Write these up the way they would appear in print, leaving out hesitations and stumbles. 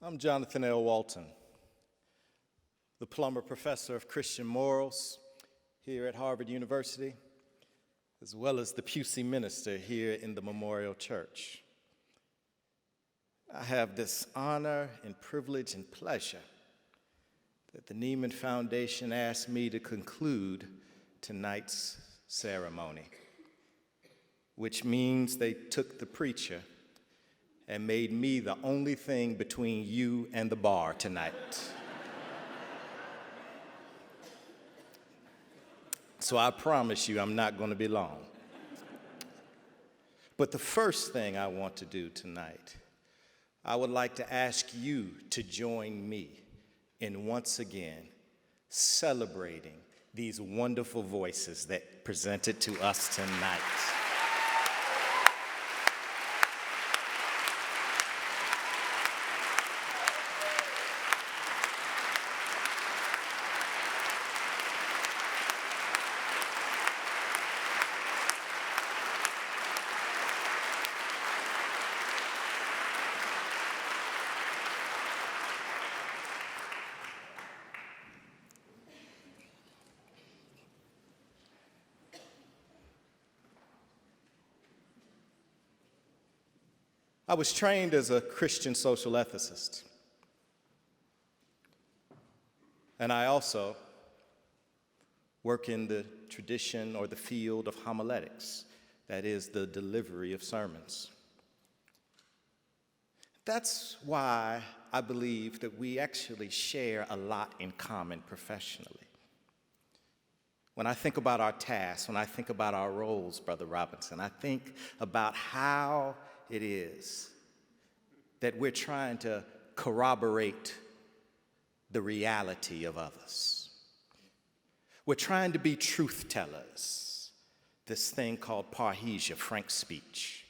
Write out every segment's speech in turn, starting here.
I'm Jonathan L. Walton, the Plummer Professor of Christian Morals here at Harvard University, as well as the Pusey Minister here in the Memorial Church. I have this honor and privilege and pleasure that the Nieman Foundation asked me to conclude tonight's ceremony, which means they took the preacher and made me the only thing between you and the bar tonight. So I promise you I'm not going to be long. But the first thing I want to do tonight, I would like to ask you to join me in once again celebrating these wonderful voices that presented to us tonight. I was trained as a Christian social ethicist, and I also work in the tradition or the field of homiletics, that is, the delivery of sermons. That's why I believe that we actually share a lot in common professionally. When I think about our tasks, when I think about our roles, Brother Robinson, I think about how it is that we're trying to corroborate the reality of others. We're trying to be truth tellers, this thing called parrhesia, frank speech.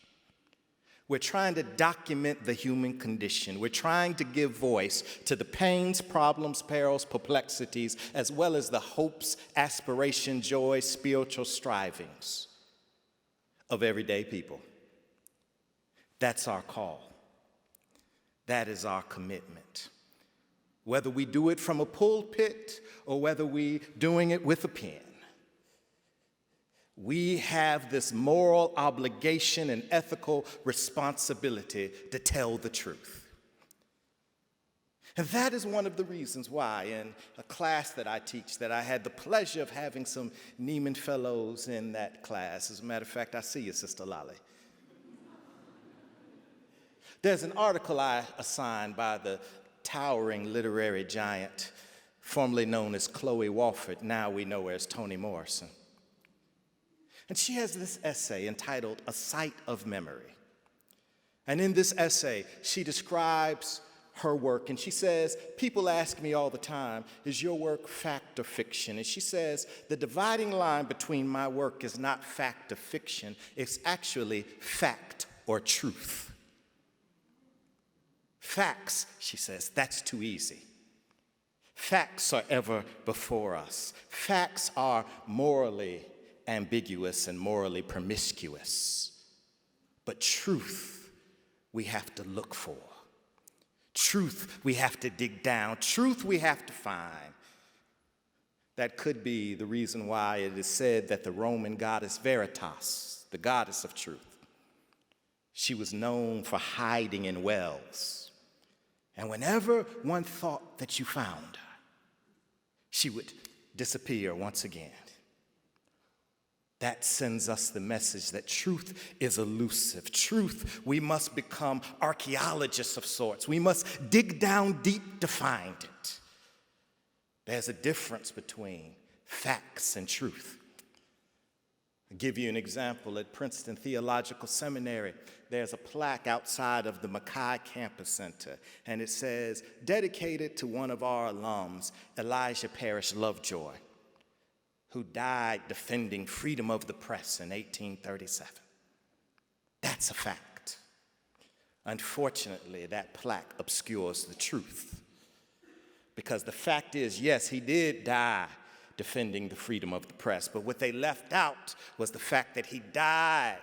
We're trying to document the human condition. We're trying to give voice to the pains, problems, perils, perplexities, as well as the hopes, aspirations, joys, spiritual strivings of everyday people. That's our call. That is our commitment. Whether we do it from a pulpit or whether we're doing it with a pen, we have this moral obligation and ethical responsibility to tell the truth. And that is one of the reasons why in a class that I teach that I had the pleasure of having some Nieman Fellows in that class. As a matter of fact, I see you, Sister Lolly. There's an article I assigned by the towering literary giant, formerly known as Chloe Walford, now we know her as Toni Morrison. And she has this essay entitled A Site of Memory. And in this essay, she describes her work, and she says, people ask me all the time, is your work fact or fiction? And she says, the dividing line between my work is not fact or fiction, it's actually fact or truth. Facts, she says, that's too easy. Facts are ever before us. Facts are morally ambiguous and morally promiscuous. But truth, we have to look for. Truth, we have to dig down. Truth, we have to find. That could be the reason why it is said that the Roman goddess Veritas, the goddess of truth, she was known for hiding in wells. And whenever one thought that you found her, she would disappear once again. That sends us the message that truth is elusive. Truth, we must become archaeologists of sorts. We must dig down deep to find it. There's a difference between facts and truth. I'll give you an example. At Princeton Theological Seminary, there's a plaque outside of the Mackay Campus Center, and it says, dedicated to one of our alums, Elijah Parrish Lovejoy, who died defending freedom of the press in 1837. That's a fact. Unfortunately, that plaque obscures the truth. Because the fact is, yes, he did die defending the freedom of the press, but what they left out was the fact that he died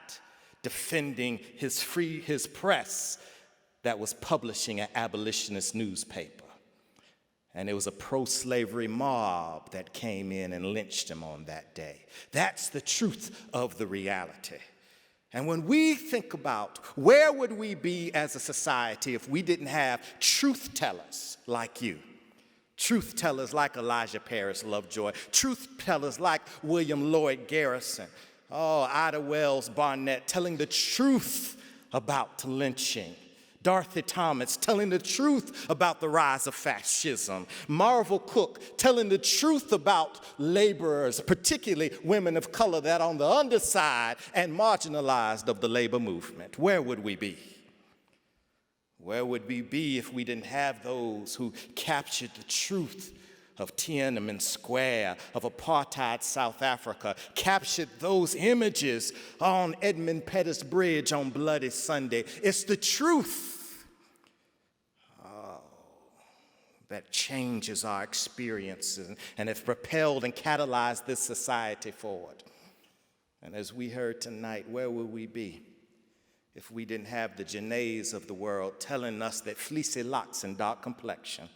defending his press that was publishing an abolitionist newspaper. And it was a pro-slavery mob that came in and lynched him on that day. That's the truth of the reality. And when we think about where would we be as a society if we didn't have truth tellers like you, truth tellers like Elijah Paris Lovejoy, truth tellers like William Lloyd Garrison, Ida Wells Barnett telling the truth about lynching, Dorothy Thomas telling the truth about the rise of fascism, Marvel Cook telling the truth about laborers, particularly women of color that are on the underside and marginalized of the labor movement. Where would we be? Where would we be if we didn't have those who captured the truth of Tiananmen Square, of apartheid South Africa, captured those images on Edmund Pettus Bridge on Bloody Sunday? It's the truth that changes our experiences and have propelled and catalyzed this society forward. And as we heard tonight, where would we be if we didn't have the Janaes of the world telling us that fleecy locks and dark complexion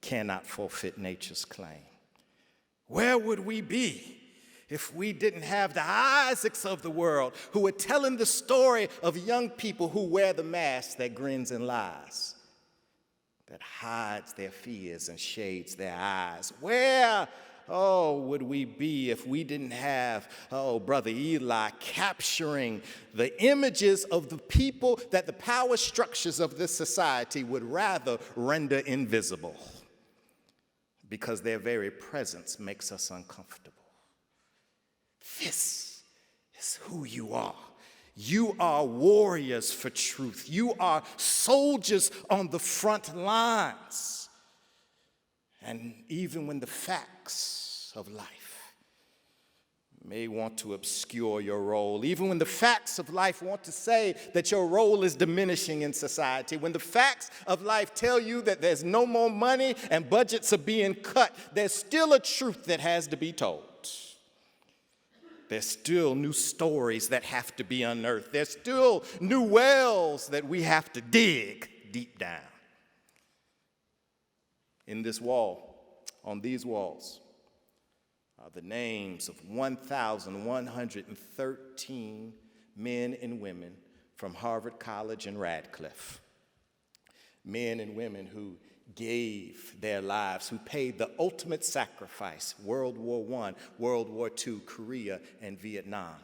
cannot forfeit nature's claim? Where would we be if we didn't have the Isaacs of the world who were telling the story of young people who wear the mask that grins and lies, that hides their fears and shades their eyes? Where, would we be if we didn't have, Brother Eli capturing the images of the people that the power structures of this society would rather render invisible because their very presence makes us uncomfortable? This is who you are. You are warriors for truth. You are soldiers on the front lines. And even when the facts of life may want to obscure your role, even when the facts of life want to say that your role is diminishing in society, when the facts of life tell you that there's no more money and budgets are being cut, there's still a truth that has to be told. There's still new stories that have to be unearthed. There's still new wells that we have to dig deep down. In this wall, on these walls, are the names of 1,113 men and women from Harvard College and Radcliffe. Men and women who gave their lives, who paid the ultimate sacrifice, World War I, World War II, Korea, and Vietnam.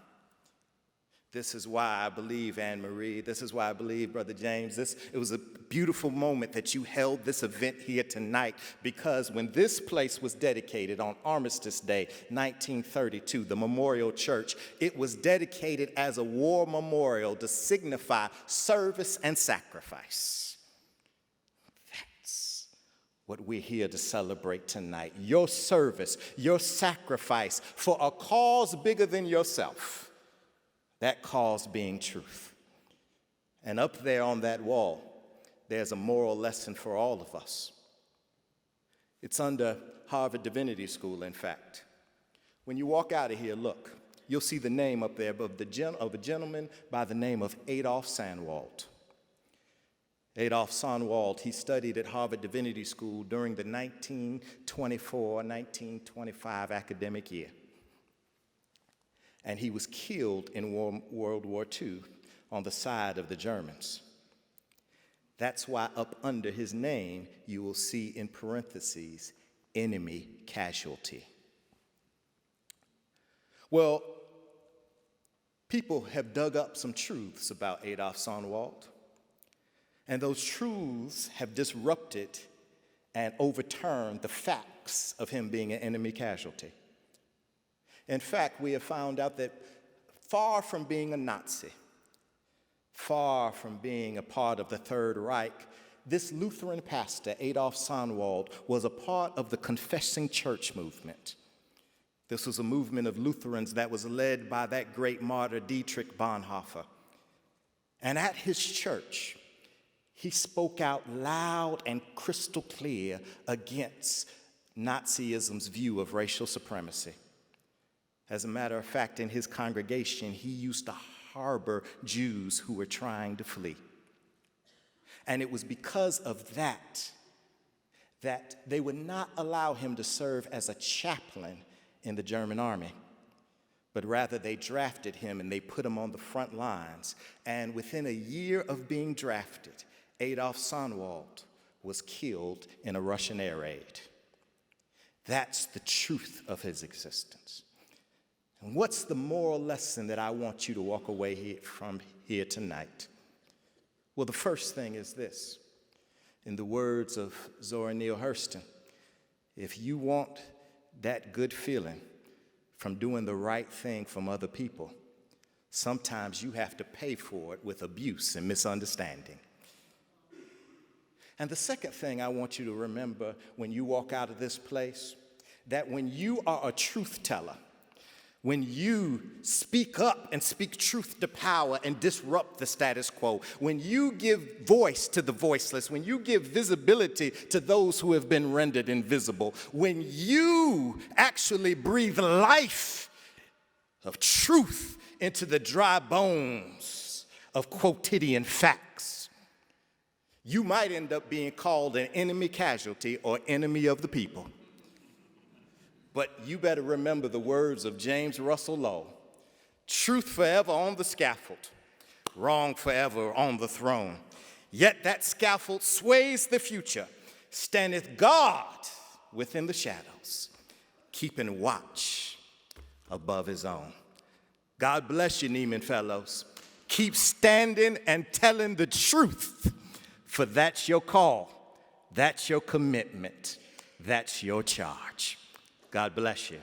This is why I believe, Anne-Marie, this is why I believe, Brother James, it was a beautiful moment that you held this event here tonight, because when this place was dedicated on Armistice Day, 1932, the Memorial Church, it was dedicated as a war memorial to signify service and sacrifice. What we're here to celebrate tonight, your service, your sacrifice for a cause bigger than yourself, that cause being truth. And up there on that wall, there's a moral lesson for all of us. It's under Harvard Divinity School, in fact. When you walk out of here, look, you'll see the name up there of a gentleman by the name of Adolph Sandwald. Adolph Sandwald, he studied at Harvard Divinity School during the 1924-1925 academic year. And he was killed in World War II on the side of the Germans. That's why up under his name, you will see in parentheses, enemy casualty. Well, people have dug up some truths about Adolph Sandwald. And those truths have disrupted and overturned the facts of him being an enemy casualty. In fact, we have found out that far from being a Nazi, far from being a part of the Third Reich, this Lutheran pastor, Adolph Sandwald, was a part of the Confessing Church movement. This was a movement of Lutherans that was led by that great martyr, Dietrich Bonhoeffer. And at his church, he spoke out loud and crystal clear against Nazism's view of racial supremacy. As a matter of fact, in his congregation, he used to harbor Jews who were trying to flee. And it was because of that they would not allow him to serve as a chaplain in the German army, but rather they drafted him and they put him on the front lines. And within a year of being drafted, Adolf Sonnenwald was killed in a Russian air raid. That's the truth of his existence. And what's the moral lesson that I want you to walk away from here tonight? Well, the first thing is this. In the words of Zora Neale Hurston, if you want that good feeling from doing the right thing from other people, sometimes you have to pay for it with abuse and misunderstanding. And the second thing I want you to remember when you walk out of this place, that when you are a truth teller, when you speak up and speak truth to power and disrupt the status quo, when you give voice to the voiceless, when you give visibility to those who have been rendered invisible, when you actually breathe life of truth into the dry bones of quotidian facts, you might end up being called an enemy casualty or enemy of the people. But you better remember the words of James Russell Lowell: truth forever on the scaffold, wrong forever on the throne. Yet that scaffold sways the future, standeth God within the shadows, keeping watch above his own. God bless you, Nieman fellows. Keep standing and telling the truth, for that's your call, that's your commitment, that's your charge. God bless you.